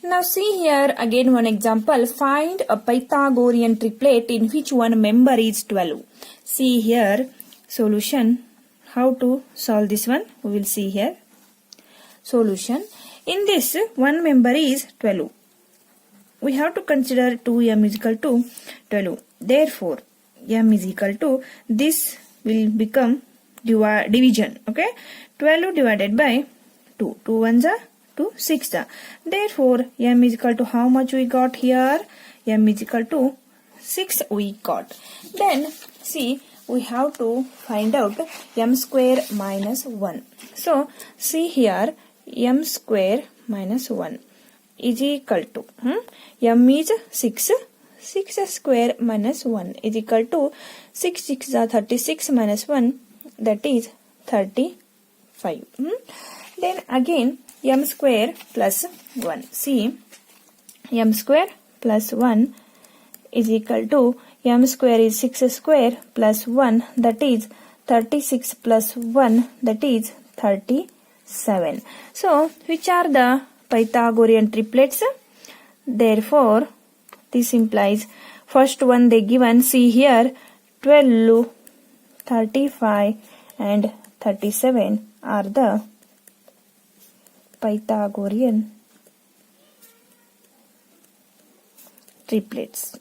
Now see here again one example. Find a Pythagorean triplet in which one member is 12. See here solution. How to solve this one? We will see here. Solution. In this one member is 12. We have to consider 2m is equal to 12. Therefore, m is equal to, this will become division. Okay. 12 divided by 2. 2 ones are 2, 6. Therefore, m is equal to how much we got here? M is equal to 6 we got. Then, see, we have to find out m square minus 1. So, see here, m square minus 1 is equal to, m is 6. 6 square minus 1 is equal to 6 6 are 36 minus 1, that is 35. Then again m square plus 1. See, m square plus 1 is equal to, m square is 6 square plus 1, that is 36 plus 1, that is 37. So, which are the Pythagorean triplets? Therefore, this implies first one they given, see here, 12, 35 and 37 are the Pythagorean triplets.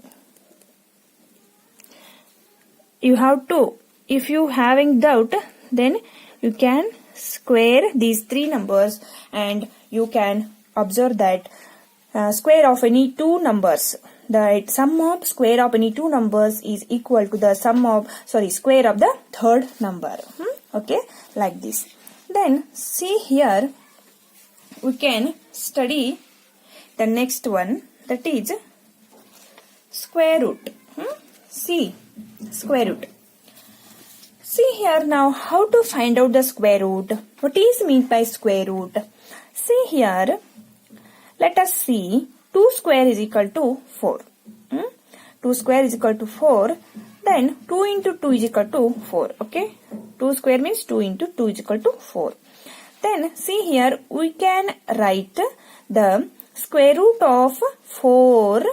You have to, if you having doubt, then you can square these three numbers and you can observe that square of any two numbers, the sum of square of any two numbers is equal to the square of the third number. Okay, like this. Then see here, we can study the next one, that is square root. See, square root. See here now how to find out the square root. What is meant by square root? See here, let us see 2 square is equal to 4. 2 square is equal to 4. Then 2 into 2 is equal to 4. Okay. 2 square means 2 into 2 is equal to 4. Then see here, we can write the square root of 4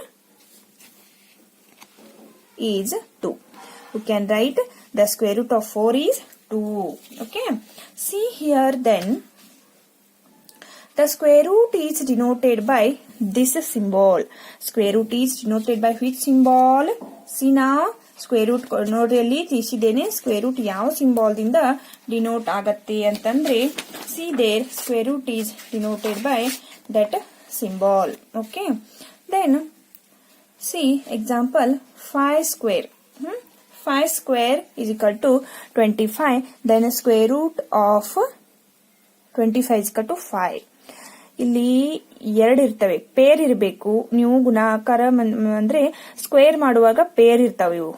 is 2. We can write the square root of 4 is 2. Okay. See here then, the square root is denoted by this symbol. Square root is denoted by which symbol? See now, square root ನೋಡ್ರಲ್ಲಿ ತಿಳಿಸಿದ್ದೇನೆ square root ಯಾವ symbol ದಿಂದ denote ಆಗತ್ತೆ ಅಂತಂದ್ರೆ, see there, square root is denoted by that symbol. Okay. Then see example 5 square. 5 square is equal to 25. Then square root of 25 is equal to 5. ಇಲ್ಲಿ ಎರಡು ಇರ್ತವೆ, peer ಇರಬೇಕು. ನೀವು ಗುಣಾಕಾರ ಅಂದ್ರೆ ಸ್ಕ್ವೇರ್ ಮಾಡುವಾಗ ಪೇರ್ ಇರ್ತಾವೆ, ಇವು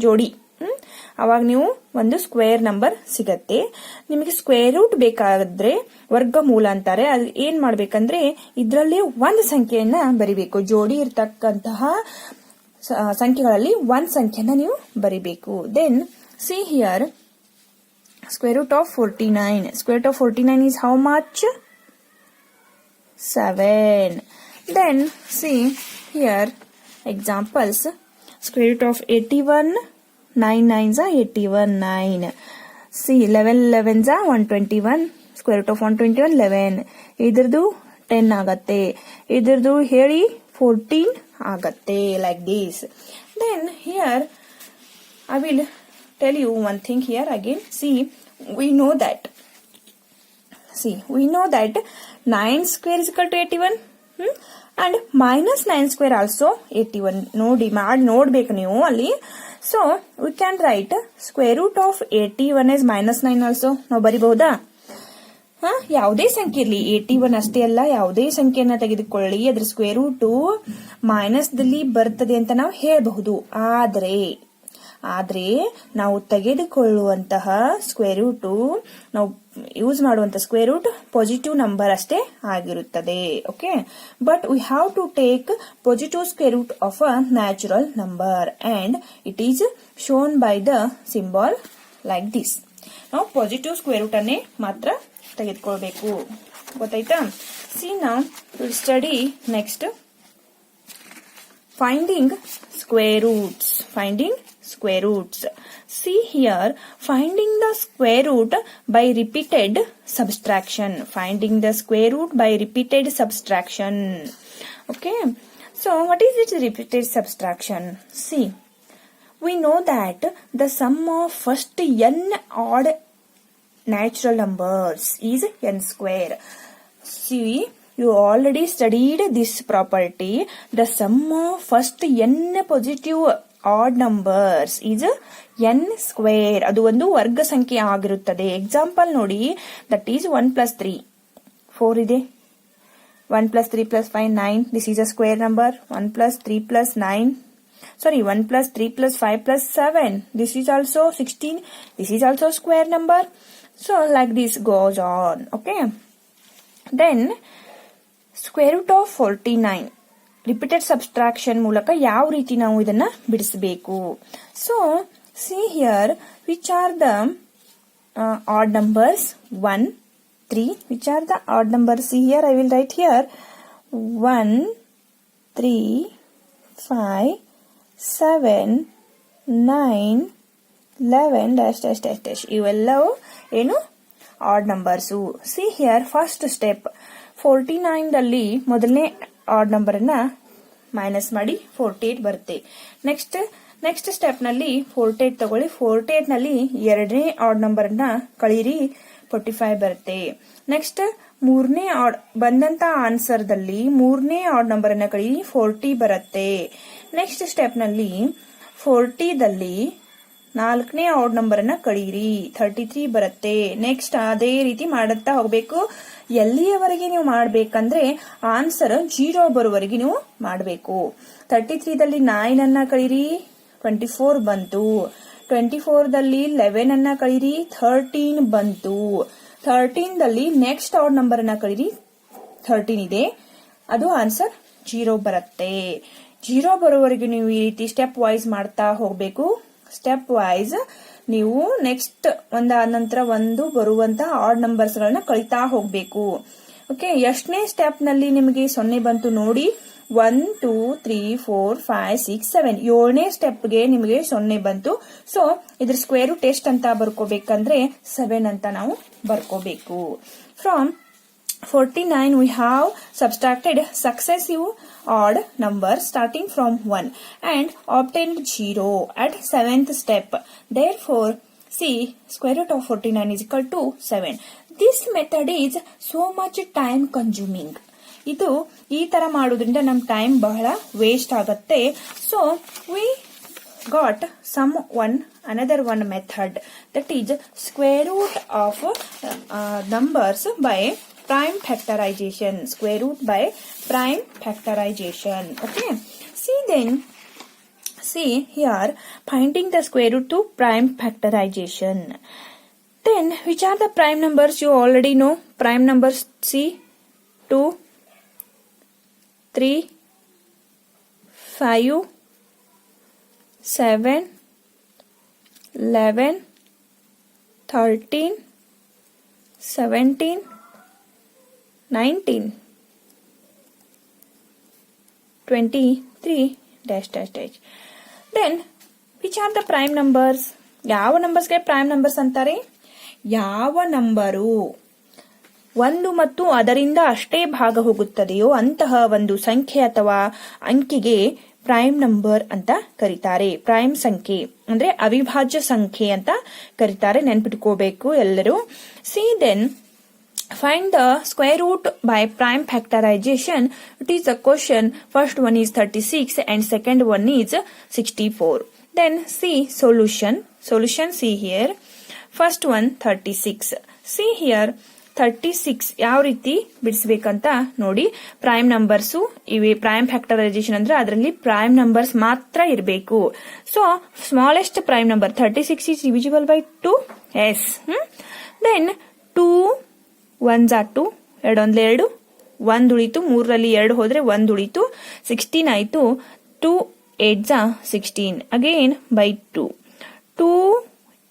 ಜೋಡಿ. ಅವಾಗ ನೀವು ಒಂದು ಸ್ಕ್ವೇರ್ ನಂಬರ್ ಸಿಗತ್ತೆ. ನಿಮಗೆ ಸ್ಕ್ವೇರ್ ರೂಟ್ ಬೇಕಾದ್ರೆ ವರ್ಗಮೂಲ ಅಂತಾರೆ. ಅದು ಏನ್ ಮಾಡ್ಬೇಕಂದ್ರೆ ಇದ್ರಲ್ಲಿ ಒಂದು ಸಂಖ್ಯೆಯನ್ನ ಬರಿಬೇಕು. ಜೋಡಿ ಇರ್ತಕ್ಕಂತಹ ಸಂಖ್ಯೆಗಳಲ್ಲಿ ಒಂದ್ ಸಂಖ್ಯೆನ ನೀವು ಬರಿಬೇಕು. Then see here, square root of 49. Square root of 49 is how much? 7. Then see here examples. Square root of 81. 9 9s are 81. 9. See 11 11s are 121. Square root of 121 11. ಇದ್ರದ್ದು 10 ಆಗತ್ತೆ. ಇದ್ರದ್ದು ಹೇಳಿ 14 ಆಗತ್ತೆ. Like this. Then here I will tell you one thing here again. See, we know that 9 square is equal to 81 and minus 9 square also 81. ನೋಡಿ ನೋಡ್ಬೇಕು ನೀವು ಅಲ್ಲಿ. So we can write square root of 81 is minus 9 also. ನಾವು ಬರಿಬಹುದಾ? ಯಾವುದೇ ಸಂಖ್ಯೆ ಇರಲಿ, 81 ಅಷ್ಟೇ ಅಲ್ಲ, ಯಾವುದೇ ಸಂಖ್ಯೆಯನ್ನ ತೆಗೆದುಕೊಳ್ಳಿ, ಅದ್ರ ಸ್ಕ್ವೇರ್ ರೂಟ್ ಮೈನಸ್ ದಲ್ಲಿ ಬರ್ತದೆ ಅಂತ ನಾವು ಹೇಳಬಹುದು. ಆದ್ರೆ ನಾವು ತೆಗೆದುಕೊಳ್ಳುವಂತಹ ಸ್ಕ್ವೇರ್ ರೂಟ್, ನಾವು ಯೂಸ್ ಮಾಡುವಂತ ಸ್ಕ್ವೇರ್ ರೂಟ್ ಪಾಸಿಟಿವ್ ನಂಬರ್ ಅಷ್ಟೇ ಆಗಿರುತ್ತದೆ. Okay, but we have to take positive square root of a natural number and it is shown by the symbol like this. ನಾವು ಪಾಸಿಟಿವ್ ಸ್ಕ್ವೇರ್ ರೂಟ್ ಅನ್ನೇ ಮಾತ್ರ ತೆಗೆದುಕೊಳ್ಬೇಕು. ಗೊತ್ತಾಯ್ತಾ? See now, we'll study next finding square roots. Finding square roots. See here, finding the square root by repeated subtraction. Finding the square root by repeated subtraction. Okay. So, what is it repeated subtraction? See, we know that the sum of first n odd natural numbers is n square. See, you already studied this property. The sum of first n positive odd numbers is n square. ಅದು ಒಂದು ವರ್ಗ ಸಂಖ್ಯೆ ಆಗಿರುತ್ತದೆ. Example ನೋಡಿ, that is 1 plus 3. 4 ಇದೆ. 1 plus 3 plus 5, 9. This is a square number. 1 plus 3 plus 9. Sorry, 1 plus 3 plus 5 plus 7. This is also 16. This is also square number. So, like this goes on. Okay. Then, square root of 49. Repeated subtraction ಮೂಲಕ ಯಾವ ರೀತಿ ನಾವು ಇದನ್ನ ಬಿಡಿಸಬೇಕು? So, see here, which are the odd numbers? 1, 3. Which are the odd numbers? See here, I will write here 1, 3, 5, 7, 9, 11, dash, dash, dash, dash. ಇವೆಲ್ಲವೂ ಏನು odd numbers. See here, first step 49 ದಲ್ಲಿ ಮೊದಲನೇ ಆಡ್ ನಂಬರ್ ಅನ್ನ minus ಮಾಡಿ 48 ಬರುತ್ತೆ. Next step ನಲ್ಲಿ 48 ತಗೊಳ್ಳಿ. 48 ನಲ್ಲಿ ಎರಡನೇ ಆಡ್ ನಂಬರ್ ಅನ್ನ ಕಳೀರಿ, 45 ಬರುತ್ತೆ. ನೆಕ್ಸ್ಟ್ ಮೂರನೇ ಆಡ್ ಬಂದಂತ ಆನ್ಸರ್ ದಲ್ಲಿ ಮೂರನೇ ಆಡ್ ನಂಬರ್ ಅನ್ನ ಕಳೀರಿ, 40 ಬರುತ್ತೆ. ನೆಕ್ಸ್ಟ್ ಸ್ಟೆಪ್ ನಲ್ಲಿ 40 ದಲ್ಲಿ ನಾಲ್ಕನೇ ಆಡ್ ನಂಬರ್ ಅನ್ನ ಕಳೀರಿ, 33 ಬರುತ್ತೆ. ನೆಕ್ಸ್ಟ್ ಅದೇ ರೀತಿ ಮಾಡುತ್ತಾ ಹೋಗ್ಬೇಕು. ಎಲ್ಲಿಯವರೆಗೆ ನೀವು ಮಾಡ್ಬೇಕಂದ್ರೆ ಆನ್ಸರ್ 0 ಬರುವವರೆಗೆ ನೀವು ಮಾಡಬೇಕು. 33 ದಲ್ಲಿ 9 ಅನ್ನ ಕಳೀರಿ, 24 ಬಂತು. 24 ದಲ್ಲಿ 11 ಅನ್ನ ಕಳೀರಿ, 13 ಬಂತು. 13 ದಲ್ಲಿ ನೆಕ್ಸ್ಟ್ ಆಡ್ ನಂಬರ್ ಅನ್ನ ಕಳೀರಿ, 13 ಇದೆ, ಅದು ಆನ್ಸರ್ 0 ಬರುತ್ತೆ. 0 ಬರುವವರೆಗೆ ನೀವು ಈ ರೀತಿ ಸ್ಟೆಪ್ ವೈಸ್ ಮಾಡ್ತಾ ಹೋಗ್ಬೇಕು. ಸ್ಟೆಪ್ ವೈಸ್ ನೀವು ನೆಕ್ಸ್ಟ್ ಒಂದಾದ ನಂತರ ಒಂದು ಬರುವಂತ ಆಡ್ ನಂಬರ್ಸ್ ಗಳನ್ನ ಕಳಿತಾ ಹೋಗ್ಬೇಕು. ಓಕೆ, ಎಷ್ಟನೇ ಸ್ಟೆಪ್ ನಲ್ಲಿ ನಿಮಗೆ 0 ಬಂತು ನೋಡಿ. 1, 2, 3, 4, 5, 6, 7 7ನೇ ಸ್ಟೆಪ್ಗೆ ನಿಮಗೆ 0 ಬಂತು. ಸೊ ಇದ್ರ ಸ್ಕ್ವೇರ್ ರೂಟ್ ಎಷ್ಟು ಅಂತ ಬರ್ಕೋಬೇಕಂದ್ರೆ 7 ಅಂತ ನಾವು ಬರ್ಕೋಬೇಕು. From 49 we have subtracted successive odd numbers starting from 1 and obtained 0 at 7th step. Therefore, see, square root of 49 is equal to 7. This method is so much time consuming. ಇದು ಈ ತರ ಮಾಡೋದ್ರಿಂದ ನಮ್ ಟೈಮ್ ಬಹಳ ವೇಸ್ಟ್ ಆಗುತ್ತೆ. So we got another one method, that is square root of numbers by prime factorization. Square root by prime factorization. Okay. See here, finding the square root to prime factorization. Then, which are the prime numbers? You already know. Prime numbers, see, 2, 3, 5, 7, 11, 13, 17, 19, 23, dash, dash, dash. Then, which are the prime numbers? ಯಾವ ನಂಬರ್ಸ್ಗೆ prime numbers ಅಂತಾರೆ? ಯಾವ number 1 ಮತ್ತು ಅದರಿಂದ ಅಷ್ಟೇ ಭಾಗ ಹೋಗುತ್ತದೆಯೋ ಅಂತಹ ಒಂದು ಸಂಖ್ಯೆ ಅಥವಾ ಅಂಕಿಗೆ ಪ್ರೈಮ್ ನಂಬರ್ ಅಂತ ಕರೀತಾರೆ. ಪ್ರೈಮ್ ಸಂಖ್ಯೆ ಅಂದ್ರೆ ಅವಿಭಾಜ್ಯ ಸಂಖ್ಯೆ ಅಂತ ಕರೀತಾರೆ. ನೆನ್ಪಿಟ್ಕೋಬೇಕು ಎಲ್ಲರೂ. See then, find the square root by prime factorization. It is a question. First one is 36 and second one is 64. Then see solution. See here. First one 36. See here 36 ಯಾವ ರೀತಿ ಬಿಡಿಸಬೇಕಂತ ನೋಡಿ. ಪ್ರೈಮ್ ನಂಬರ್ಸ್ ಇವೆ. Prime factorisation ಅಂದ್ರೆ ಅದರಲ್ಲಿ prime numbers ಮಾತ್ರ ಇರಬೇಕು. So smallest prime number 36 is divisible by 2. Yes. Then 2 1s are 2, 2 1 2, 1 ಉಳಿತು, 3ರಲ್ಲಿ 2 ಹೋದ್ರೆ 1 ಉಳಿತು, 16 ಆಯ್ತು. 2 8s are 16 again by 2, 2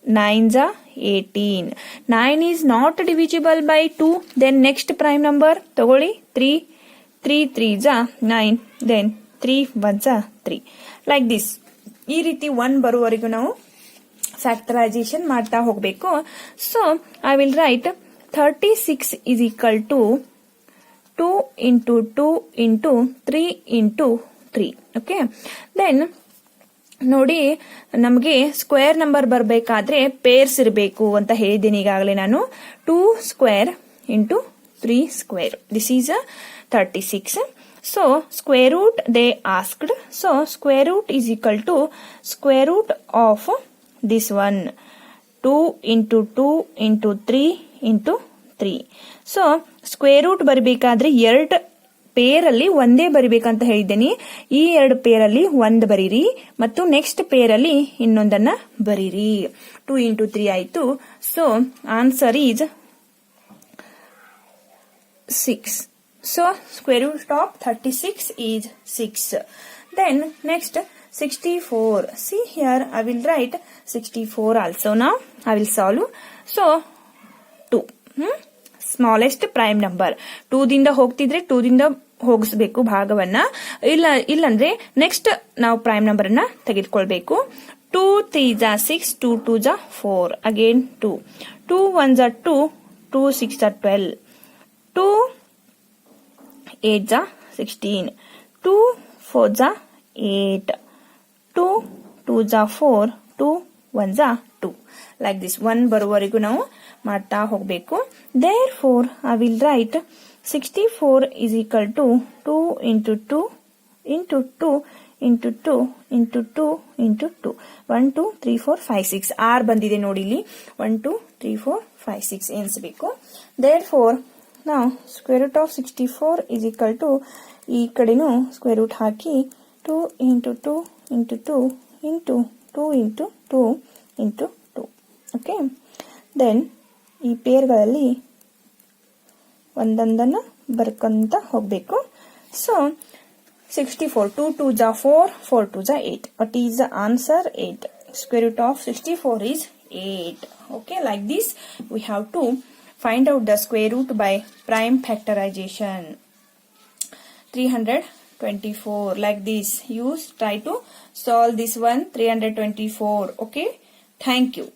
9s are 18. 9 is not divisible by 2. Then next prime number ತಗೊಳ್ಳಿ 3. 3 3s are 9. Then 3 1s are 3. Like this. ಈ ರೀತಿ 1 ಬರುವವರೆಗೂ ನಾವು factorisation ಮಾಡ್ತಾ ಹೋಗಬೇಕು. So I will write 36 is equal to 2 into 2 into 3 into 3. Okay, then ನೋಡಿ ನಮಗೆ square number ಬರಬೇಕಾದ್ರೆ ಪೇರ್ಸ್ ಇರಬೇಕು ಅಂತ ಹೇಳಿದ್ದೀನಿ ಈಗಾಗಲೇ ನಾನು. 2 square into 3 square, this is 36. So square root they asked, so square root is equal to square root of this one 2 into 2 into 3 into 3. So square root ಬರಬೇಕಾದ್ರೆ ಎರಡು ಪೇರಲ್ಲಿ ಒಂದೇ ಬರಿಬೇಕಂತ ಹೇಳಿದ್ದೀನಿ. ಈ ಎರಡು ಪೇರಲ್ಲಿ ಒಂದು ಬರೀರಿ ಮತ್ತು ನೆಕ್ಸ್ಟ್ ಪೇರಲ್ಲಿ ಇನ್ನೊಂದನ್ನ ಬರೀರಿ. 2 ಇಂಟು 3 ಆಯ್ತು. So answer is 6. So square root of 36 is 6. Then next 64. See here I will write 64 also. Now I will solve. So 2. Smallest prime number 2 ದಿಂದ ಹೋಗ್ತಿದ್ರೆ 2 ದಿಂದ ಹೋಗಿಸ್ಬೇಕು ಭಾಗವನ್ನ, ಇಲ್ಲಂದ್ರೆ ನೆಕ್ಸ್ಟ್ ನಾವು ಪ್ರೈಮ್ ನಂಬರ್ ಅನ್ನ ತೆಗೆದುಕೊಳ್ಬೇಕು. 2 3s are 6, 2 2s are 4, again 2, 2 1s are 2, 2 6s are 12, 2 8s are 16, 2 4s are 8, 2 2s are 4, 2 1s are 2. Like this 1 ಬರುವವರೆಗೂ ನಾವು ಮಾಡ್ತಾ ಹೋಗಬೇಕು. Therefore I will write 64 is equal to 2 into 2 into 2 into 2 into 2 into 2. 1 2 3 4 5 6 6 ಬಂದಿದೆ ನೋಡಿ ಇಲ್ಲಿ. 1 2 3 4 5 6 ಎಣಿಸಬೇಕು. Therefore now square root of 64 is equal to, ಈ ಕಡೆನೂ square root ಹಾಕಿ 2 into 2 into 2 into 2 into 2 into 2. Okay, then ಈ ಪೇರ್ಗಳಲ್ಲಿ ಒಂದೊಂದನ್ನ ಬರ್ಕೊಂತ ಹೋಗ್ಬೇಕು. So 64, 2 2s are 4, 4 2s are 8. What is the answer? 8. Square root of 64 is 8. Okay, like this we have to find out the square root by prime factorization. 324, like this. You try to solve this one, 324. Okay, thank you.